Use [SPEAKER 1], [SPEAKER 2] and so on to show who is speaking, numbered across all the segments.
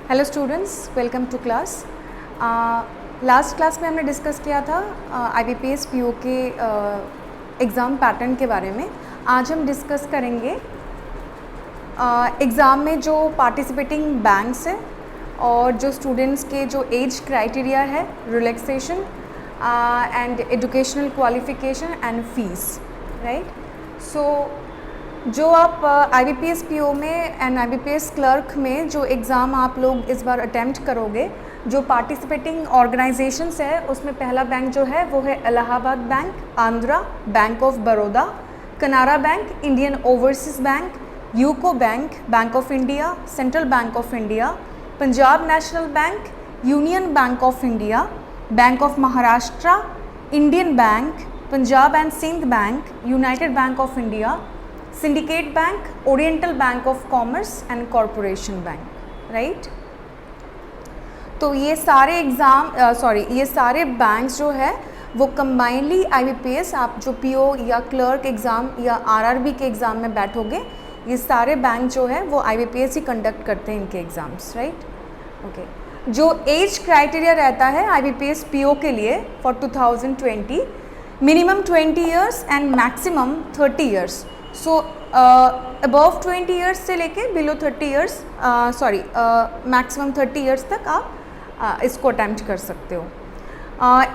[SPEAKER 1] Hello students, welcome to class. Last class में हमने discuss किया था IBPS PO के एग्ज़ाम पैटर्न के बारे में। आज हम डिस्कस करेंगे एग्ज़ाम में जो पार्टिसिपेटिंग बैंक्स हैं और जो स्टूडेंट्स के जो एज क्राइटेरिया है, relaxation and educational qualification and fees, right. So जो आप IBPS PO में एंड IBPS क्लर्क में जो एग्ज़ाम आप लोग इस बार अटैम्प्ट करोगे, जो पार्टिसिपेटिंग ऑर्गेनाइजेशंस है उसमें पहला बैंक जो है वो है Allahabad Bank, Andhra, Bank of Baroda, Canara Bank, Indian Overseas Bank, UCO Bank, Bank of India, Central Bank of India, Punjab National Bank, Union Bank of India, Bank of Maharashtra, Indian Bank, Punjab and Sind Bank, United Bank of India, Syndicate Bank, Oriental Bank of Commerce and Corporation Bank, right. तो ये सारे ये सारे banks जो है वो combinedly IBPS, आप जो PO या क्लर्क एग्ज़ाम या RRB के एग्ज़ाम में बैठोगे, ये सारे बैंक जो है वो IBPS ही कंडक्ट करते हैं इनके एग्ज़ाम्स, राइट। ओके, जो एज क्राइटेरिया रहता है IBPS PO के लिए for 2020, minimum 20 years and maximum 30 years. So above 20 years से लेके बिलो 30 ईयर्स, मैक्सिमम 30 ईयर्स तक आप इसको अटैम्प्ट कर सकते हो।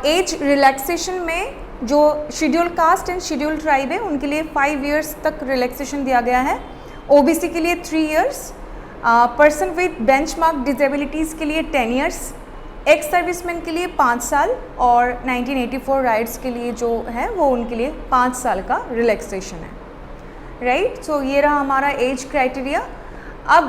[SPEAKER 1] एज रिलैक्सेशन में जो schedule caste and schedule tribe है उनके लिए 5 ईयर्स तक रिलैक्सेशन दिया गया है, OBC के लिए 3 years, person with benchmark disabilities के लिए 10 ईयर्स, एक्स सर्विसमैन के लिए 5 साल और 1984 राइट्स के लिए जो है वो उनके लिए 5 साल का रिलैक्सेशन है, राइट। सो ये रहा हमारा एज क्राइटेरिया। अब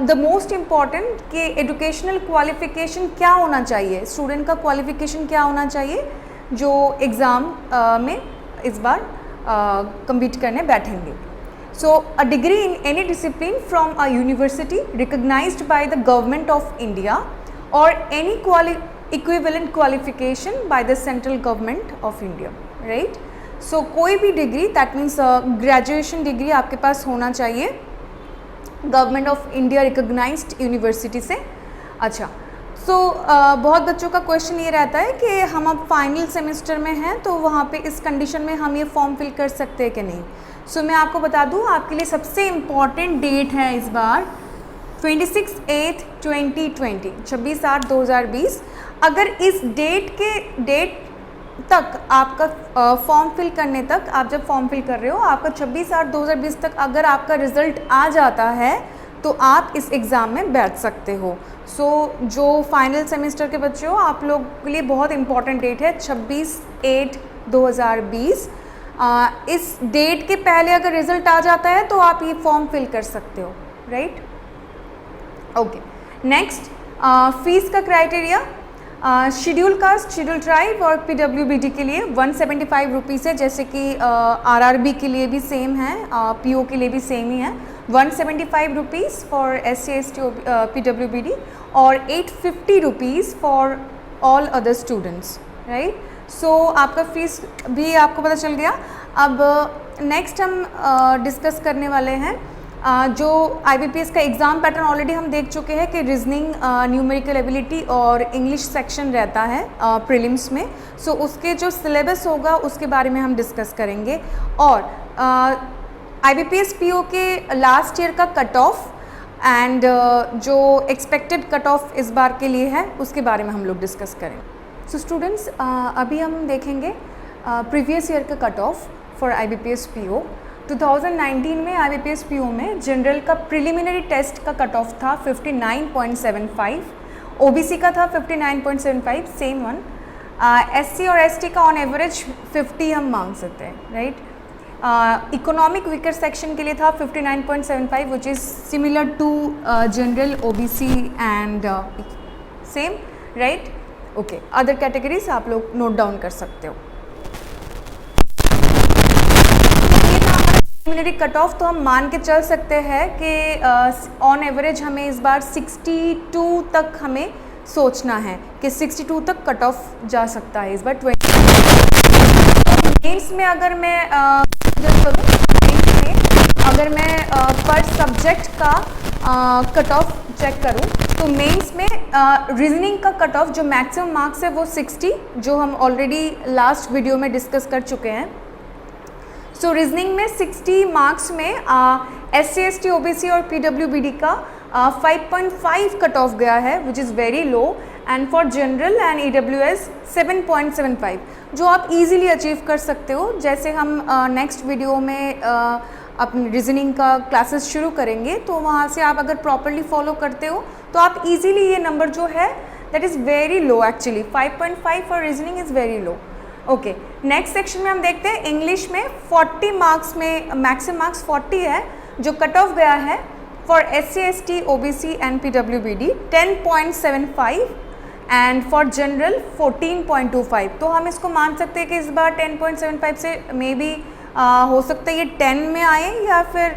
[SPEAKER 1] द मोस्ट इम्पॉर्टेंट कि एजुकेशनल क्वालिफिकेशन क्या होना चाहिए, स्टूडेंट का क्वालिफिकेशन क्या होना चाहिए जो एग्ज़ाम में इस बार कम्पीट करने बैठेंगे। So a degree in any discipline from a university recognized by the government of India और any equivalent qualification by the central government of India, right. So कोई भी degree, that means graduation degree आपके पास होना चाहिए government of India recognized university से। अच्छा, सो बहुत बच्चों का क्वेश्चन ये रहता है कि हम अब फाइनल सेमेस्टर में हैं तो वहाँ पे इस कंडीशन में हम ये फॉर्म फिल कर सकते हैं कि नहीं। सो मैं आपको बता दूँ, आपके लिए सबसे इम्पॉर्टेंट डेट है इस बार 26/8/2020, 26/8/2020। अगर इस डेट तक आपका फॉर्म फिल करने तक, आप जब फॉर्म फिल कर रहे हो, आपका 26/8/2020 तक अगर आपका रिज़ल्ट आ जाता है तो आप इस एग्ज़ाम में बैठ सकते हो। सो जो फाइनल सेमेस्टर के बच्चे हो, आप लोग के लिए बहुत इंपॉर्टेंट डेट है 26/8/2020। इस डेट के पहले अगर रिज़ल्ट आ जाता है तो आप ये फॉर्म फिल कर सकते हो, राइट। ओके, नेक्स्ट फीस का criteria, schedule caste, schedule tribe और PWBD के लिए 175 रुपीज़ है, जैसे कि RRB के लिए भी सेम है, PO के लिए भी सेम ही है, 175 rupees for SC ST PWBD और 850 rupees for all other students, right. So आपका फीस भी आपको पता चल गया। अब नेक्स्ट हम डिस्कस करने वाले हैं जो IBPS का एग्ज़ाम पैटर्न ऑलरेडी हम देख चुके हैं कि रीजनिंग, न्यूमेरिकल एबिलिटी और इंग्लिश सेक्शन रहता है प्रीलिम्स में। सो उसके जो सिलेबस होगा उसके बारे में हम डिस्कस करेंगे और IBPS PO के लास्ट ईयर का कट ऑफ एंड जो एक्सपेक्टेड कट ऑफ इस बार के लिए है उसके बारे में हम लोग डिस्कस करें। सो स्टूडेंट्स, अभी हम देखेंगे प्रीवियस ईयर का cut off for IBPS PO। 2019 में IBPS PO में जनरल का प्रिलिमिनरी टेस्ट का कट ऑफ था 59.75, OBC का था 59.75, सेम वन। SC और ST का ऑन एवरेज 50 हम मांग सकते हैं, राइट। इकोनॉमिक वीकर सेक्शन के लिए था 59.75 which is similar to general, OBC and same, right. Okay, other categories आप लोग नोट डाउन कर सकते हो। प्रिलिमिनरी कट ऑफ तो हम मान के चल सकते हैं कि ऑन एवरेज हमें इस बार 62 तक हमें सोचना है कि 62 तक कट ऑफ जा सकता है इस बार। मेंस में अगर मैं पर सब्जेक्ट का कट ऑफ चेक करूं तो तो मेंस में रीजनिंग का कट ऑफ जो मैक्सिमम मार्क्स है वो 60, जो हम ऑलरेडी लास्ट वीडियो में डिस्कस कर चुके हैं। सो रीजनिंग में 60 मार्क्स में SC ST OBC और PWBD का 5.5 कट ऑफ गया है, which is very low, and for general and EWS 7.75, जो आप इजीली अचीव कर सकते हो। जैसे हम नेक्स्ट वीडियो में अपनी रीजनिंग का क्लासेस शुरू करेंगे, तो वहाँ से आप अगर प्रॉपरली फॉलो करते हो तो आप इजीली ये नंबर जो है that is very low actually, 5.5 for reasoning is very low. Okay, next section में हम देखते हैं इंग्लिश में 40 मार्क्स में मैक्सिमम मार्क्स 40 है, जो कट ऑफ गया है for SC ST OBC and PWBD 10.75 and for general 14.25। तो हम इसको मान सकते हैं कि इस बार 10.75 से मे बी हो सकता है ये 10 में आए या फिर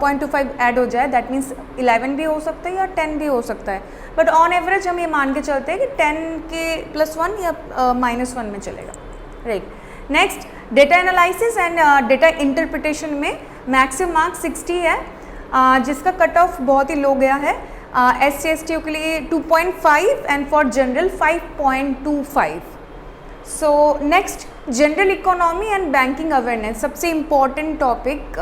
[SPEAKER 1] 0.25 ऐड हो जाए, दैट मीन्स 11 भी हो सकता है या 10 भी हो सकता है, बट ऑन एवरेज हम ये मान के चलते हैं कि 10 के +1 या -1 में चलेगा, right. Next, data analysis and data interpretation में मैक्सिमम मार्क्स 60 है, जिसका कट ऑफ बहुत ही लो गया है। SC ST के लिए 2.5 and for general 5.25। So next, general economy and banking awareness, सबसे इम्पॉर्टेंट टॉपिक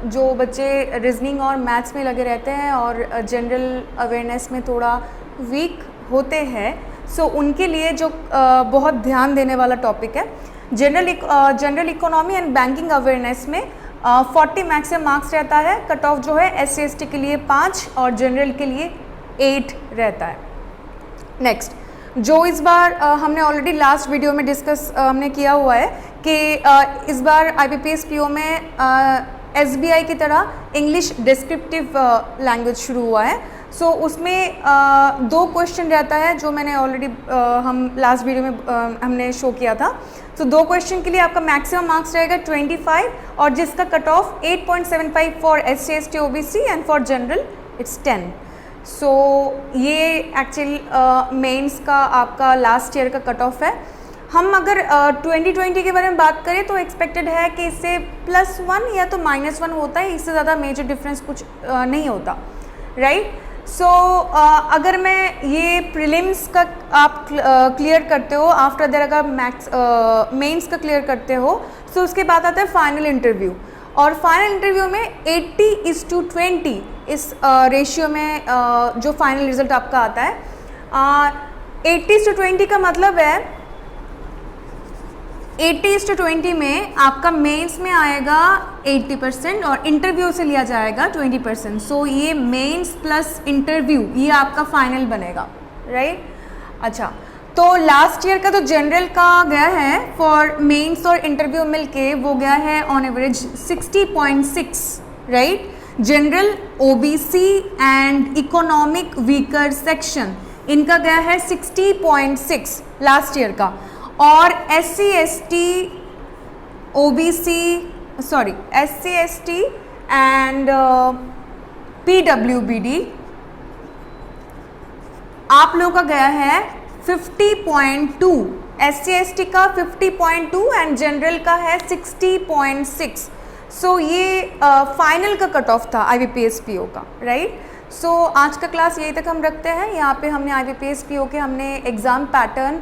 [SPEAKER 1] जो बच्चे रीजनिंग और मैथ्स में लगे रहते हैं और जनरल अवेयरनेस में थोड़ा वीक होते हैं, सो उनके लिए जो बहुत ध्यान देने वाला टॉपिक है। General economy and banking awareness में 40 मैक्सिमम मार्क्स रहता है, कट ऑफ जो है SC ST के लिए 5 और जनरल के लिए 8 रहता है। नेक्स्ट, जो इस बार हमने ऑलरेडी लास्ट वीडियो में डिस्कस हमने किया हुआ है कि इस बार IBPS PO में SBI की तरह इंग्लिश डिस्क्रिप्टिव लैंग्वेज शुरू हुआ है। सो उसमें 2 क्वेश्चन रहता है, जो मैंने ऑलरेडी हम लास्ट वीडियो में हमने शो किया था। सो 2 क्वेश्चन के लिए आपका मैक्सिमम मार्क्स रहेगा 25 और जिसका cut off 8.75 for SC ST OBC and for general it's 10। सो ये एक्चुअली मेंस का आपका लास्ट ईयर का कट ऑफ है। हम अगर 2020 के बारे में बात करें तो एक्सपेक्टेड है कि इससे +1 या तो -1 होता है, इससे ज़्यादा मेजर डिफरेंस कुछ नहीं होता, राइट। सो अगर मैं ये प्रीलिम्स का आप क्लियर करते हो, आफ्टर दैट अगर मेंस का क्लियर करते हो, सो उसके बाद आता है फाइनल इंटरव्यू, और फाइनल इंटरव्यू में 80:20 इस रेशियो में जो फाइनल रिजल्ट आपका आता है। 80:20 का मतलब है 80:20 में आपका मेंस में आएगा 80% और इंटरव्यू से लिया जाएगा 20%। सो ये मेंस प्लस इंटरव्यू ये आपका फाइनल बनेगा, राइट। अच्छा, तो लास्ट ईयर का तो जनरल का गया है फॉर मेंस और इंटरव्यू मिलके वो गया है on average 60.6, right. General OBC and economic weaker section इनका गया है 60.6 लास्ट ईयर का, और SC ST एंड PWBD आप लोगों का गया है 50.2, SC ST का 50.2 एंड जनरल का है 60.6। सो ये फाइनल का कट ऑफ था IBPS PO का, राइट। सो आज का क्लास यही तक हम रखते हैं। यहाँ पे हमने IBPS PO के हमने exam pattern,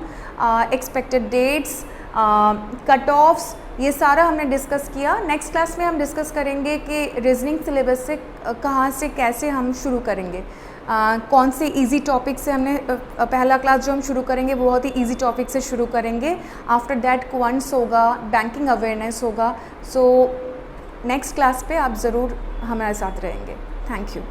[SPEAKER 1] expected dates, cutoffs, ये सारा हमने डिस्कस किया। नेक्स्ट क्लास में हम डिस्कस करेंगे कि रीजनिंग सिलेबस से कहाँ से कैसे हम शुरू करेंगे, कौन से इजी टॉपिक से हमने पहला क्लास जो हम शुरू करेंगे वो बहुत ही इजी टॉपिक से शुरू करेंगे। आफ्टर दैट क्वांट्स होगा, बैंकिंग अवेयरनेस होगा। सो नेक्स्ट क्लास पे आप ज़रूर हमारे साथ रहेंगे। Thank you.